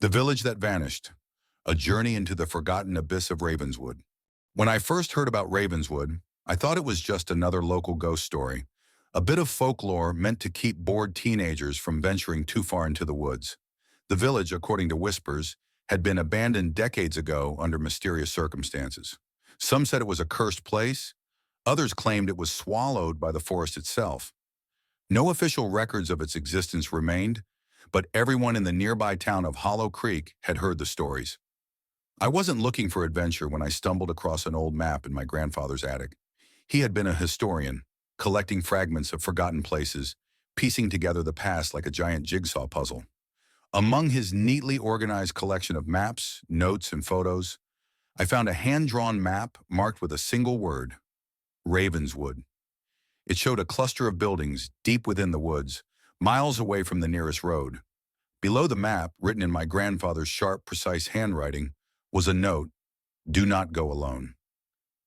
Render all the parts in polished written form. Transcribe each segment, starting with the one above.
The Village That Vanished, a journey into the Forgotten Abyss of Ravenswood. When I first heard about Ravenswood, I thought it was just another local ghost story, a bit of folklore meant to keep bored teenagers from venturing too far into the woods. The village, according to whispers, had been abandoned decades ago under mysterious circumstances. Some said it was a cursed place, others claimed it was swallowed by the forest itself. No official records of its existence remained, but everyone in the nearby town of Hollow Creek had heard the stories. I wasn't looking for adventure when I stumbled across an old map in my grandfather's attic. He had been a historian, collecting fragments of forgotten places, piecing together the past like a giant jigsaw puzzle. Among his neatly organized collection of maps, notes, and photos, I found a hand-drawn map marked with a single word: Ravenswood. It showed a cluster of buildings deep within the woods, miles away from the nearest road. Below the map, written in my grandfather's sharp, precise handwriting, was a note: "Do not go alone.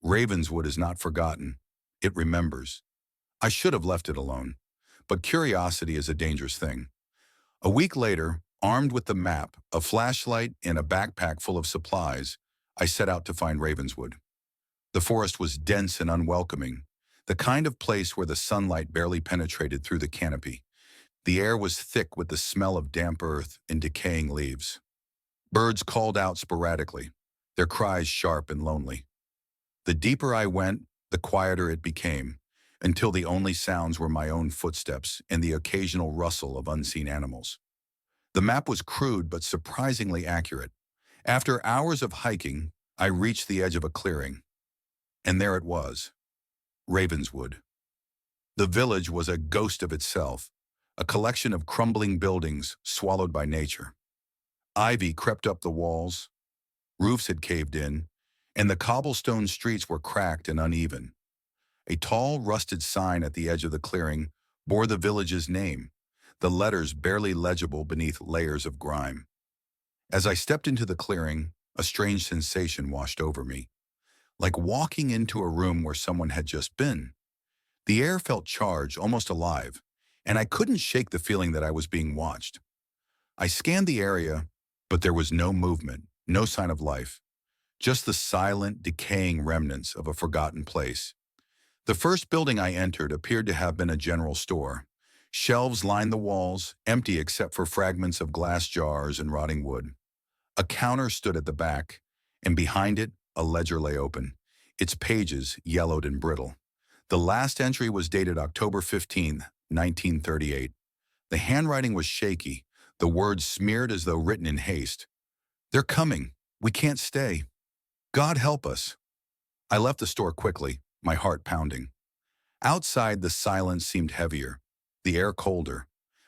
Ravenswood is not forgotten. It remembers." I should have left it alone, but curiosity is a dangerous thing. A week later, armed with the map, a flashlight, and a backpack full of supplies, I set out to find Ravenswood. The forest was dense and unwelcoming, the kind of place where the sunlight barely penetrated through the canopy. The air was thick with the smell of damp earth and decaying leaves. Birds called out sporadically, their cries sharp and lonely. The deeper I went, the quieter it became, until the only sounds were my own footsteps and the occasional rustle of unseen animals. The map was crude but surprisingly accurate. After hours of hiking, I reached the edge of a clearing. And there it was, Ravenswood. The village was a ghost of itself, a collection of crumbling buildings swallowed by nature. Ivy crept up the walls, roofs had caved in, and the cobblestone streets were cracked and uneven. A tall, rusted sign at the edge of the clearing bore the village's name, the letters barely legible beneath layers of grime. As I stepped into the clearing, a strange sensation washed over me, like walking into a room where someone had just been. The air felt charged, almost alive, and I couldn't shake the feeling that I was being watched. I scanned the area, but there was no movement, no sign of life, just the silent, decaying remnants of a forgotten place. The first building I entered appeared to have been a general store. Shelves lined the walls, empty except for fragments of glass jars and rotting wood. A counter stood at the back, and behind it, a ledger lay open, its pages yellowed and brittle. The last entry was dated October 15, 1938. The handwriting was shaky, the words smeared as though written in haste. "They're coming. We can't stay. God help us." I left the store quickly, my heart pounding. Outside, the silence seemed heavier, the air colder.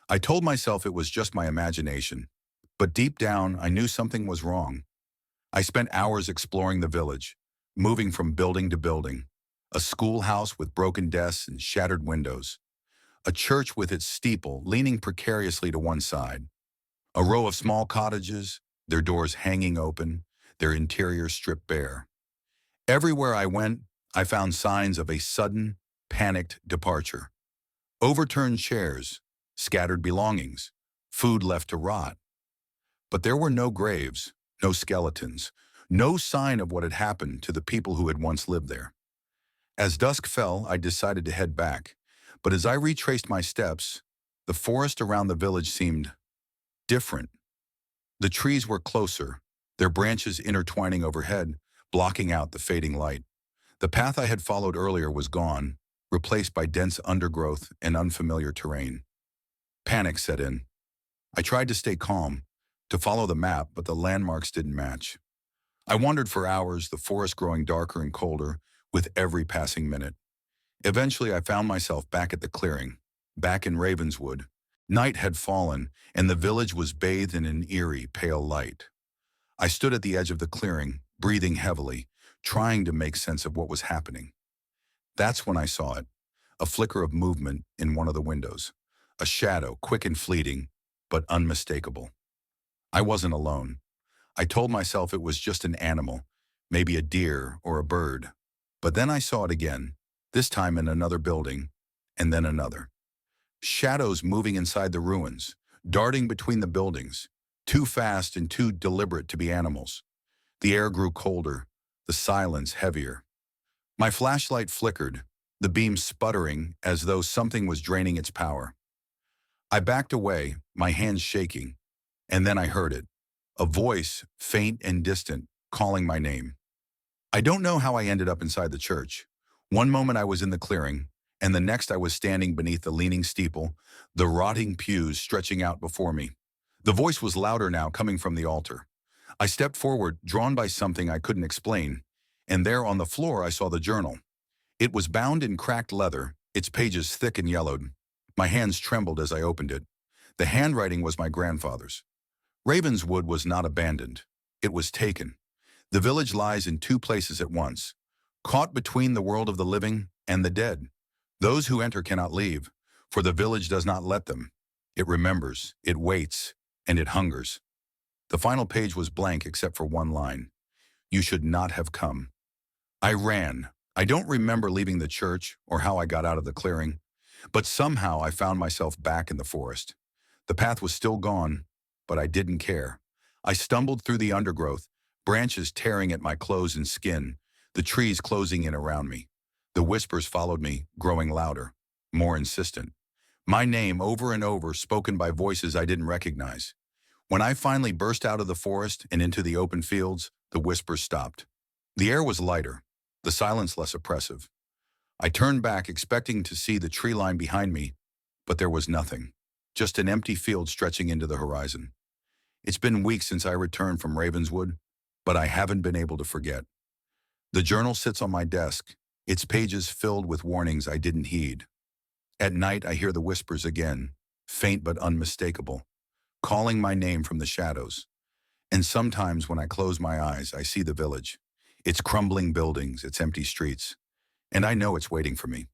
I told myself it was just my imagination, but deep down, I knew something was wrong. I spent hours exploring the village, moving from building to building. A schoolhouse with broken desks and shattered windows. A church with its steeple leaning precariously to one side. A row of small cottages, their doors hanging open, their interiors stripped bare. Everywhere I went, I found signs of a sudden, panicked departure. Overturned chairs, scattered belongings, food left to rot. But there were no graves, no skeletons, no sign of what had happened to the people who had once lived there. As dusk fell, I decided to head back, but as I retraced my steps, the forest around the village seemed different. The trees were closer, their branches intertwining overhead, blocking out the fading light. The path I had followed earlier was gone, replaced by dense undergrowth and unfamiliar terrain. Panic set in. I tried to stay calm, to follow the map, but the landmarks didn't match. I wandered for hours, the forest growing darker and colder with every passing minute. Eventually, I found myself back at the clearing, back in Ravenswood. Night had fallen, and the village was bathed in an eerie, pale light. I stood at the edge of the clearing, breathing heavily, trying to make sense of what was happening. That's when I saw it, a flicker of movement in one of the windows, a shadow, quick and fleeting, but unmistakable. I wasn't alone. I told myself it was just an animal, maybe a deer or a bird. But then I saw it again, this time in another building, and then another. Shadows moving inside the ruins, darting between the buildings, too fast and too deliberate to be animals. The air grew colder, the silence heavier. My flashlight flickered, the beam sputtering as though something was draining its power. I backed away, my hands shaking, and then I heard it. A voice, faint and distant, calling my name. I don't know how I ended up inside the church. One moment I was in the clearing, and the next I was standing beneath the leaning steeple, the rotting pews stretching out before me. The voice was louder now, coming from the altar. I stepped forward, drawn by something I couldn't explain, and there on the floor I saw the journal. It was bound in cracked leather, its pages thick and yellowed. My hands trembled as I opened it. The handwriting was my grandfather's. Ravenswood was not abandoned. It was taken. The village lies in two places at once, caught between the world of the living and the dead. Those who enter cannot leave, for the village does not let them. It remembers, it waits, and it hungers. The final page was blank except for one line. You should not have come. I ran. I don't remember leaving the church or how I got out of the clearing, but somehow I found myself back in the forest. The path was still gone, but I didn't care. I stumbled through the undergrowth, branches tearing at my clothes and skin, the trees closing in around me. The whispers followed me, growing louder, more insistent. My name over and over, spoken by voices I didn't recognize. When I finally burst out of the forest and into the open fields, the whispers stopped. The air was lighter, the silence less oppressive. I turned back, expecting to see the tree line behind me, but there was nothing, just an empty field stretching into the horizon. It's been weeks since I returned from Ravenswood, but I haven't been able to forget. The journal sits on my desk, its pages filled with warnings I didn't heed. At night, I hear the whispers again, faint but unmistakable, calling my name from the shadows. And sometimes when I close my eyes, I see the village, its crumbling buildings, its empty streets, and I know it's waiting for me.